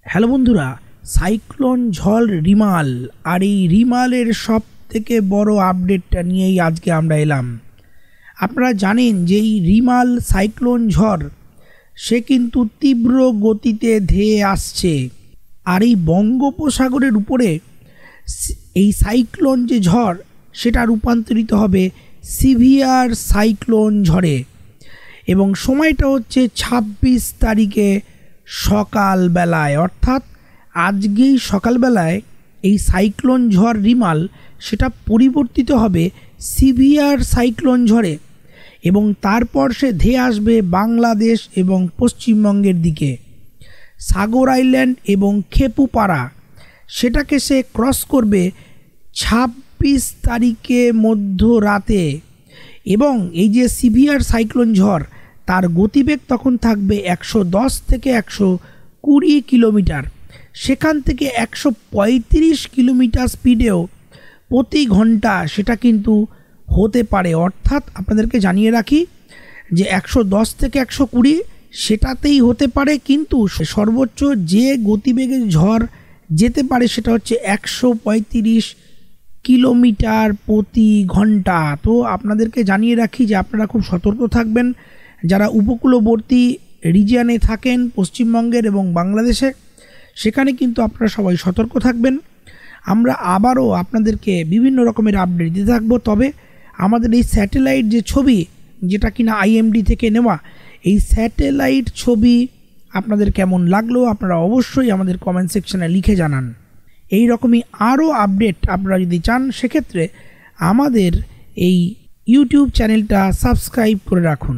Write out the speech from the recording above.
Hello বন্ধুরা, cyclone ঝড় Remal আর এই রিমালের সব থেকে বড় আপডেটটা নিয়েই আজকে আমরা এলাম। আপনারা জানেন যে এই রিমাল সাইক্লোন ঝড় সে কিন্তু তীব্র গতিতে ধেয়ে আসছে, আর এই বঙ্গোপসাগরের উপরে এই সাইক্লোন যে ঝড় সেটা রূপান্তরিত হবে সিভিয়ার সাইক্লোন ঝড়ে, এবং সময়টা হচ্ছে ২৬ তারিখে সকালবেলায়, অর্থাৎ আজকেই সকালবেলায় এই সাইক্লোন ঝড় রিমাল সেটা পরিবর্তিত হবে সিভিয়ার সাইক্লোন ঝড়ে, এবং তারপর সে ধেয়ে আসবে বাংলাদেশ এবং পশ্চিমবঙ্গের দিকে। সাগর আইল্যান্ড এবং খেপুপাড়া সেটাকে সে ক্রস করবে ২৬ তারিখে মধ্যরাতে, এবং এই যে সিভিয়ার সাইক্লোন ঝড় তার গতিবেগ তখন থাকবে ১১০ থেকে ১২০ কিলোমিটার, সেখান থেকে ১৩৫ কিলোমিটার স্পিডেও প্রতি ঘন্টা সেটা কিন্তু হতে পারে। অর্থাৎ আপনাদেরকে জানিয়ে রাখি যে ১১০ থেকে ১২০ সেটাতেই হতে পারে, কিন্তু সর্বোচ্চ যে গতিবেগে ঝড় যেতে পারে সেটা হচ্ছে ১৩৫ কিলোমিটার প্রতি ঘন্টা। তো আপনাদেরকে জানিয়ে রাখি যে আপনারা খুব সতর্ক থাকবেন, যারা উপকূলবর্তী রিজিয়নে থাকেন পশ্চিমবঙ্গের এবং বাংলাদেশে, সেখানে কিন্তু আপনারা সবাই সতর্ক থাকবেন। আমরা আবারও আপনাদেরকে বিভিন্ন রকমের আপডেট দিতে থাকবো। তবে আমাদের এই স্যাটেলাইট যে ছবি, যেটা কিনা IMD থেকে নেওয়া, এই স্যাটেলাইট ছবি আপনাদের কেমন লাগলো আপনারা অবশ্যই আমাদের কমেন্ট সেকশনে লিখে জানান। এই রকমই আরও আপডেট আপনারা যদি চান সেক্ষেত্রে আমাদের এই ইউটিউব চ্যানেলটা সাবস্ক্রাইব করে রাখুন।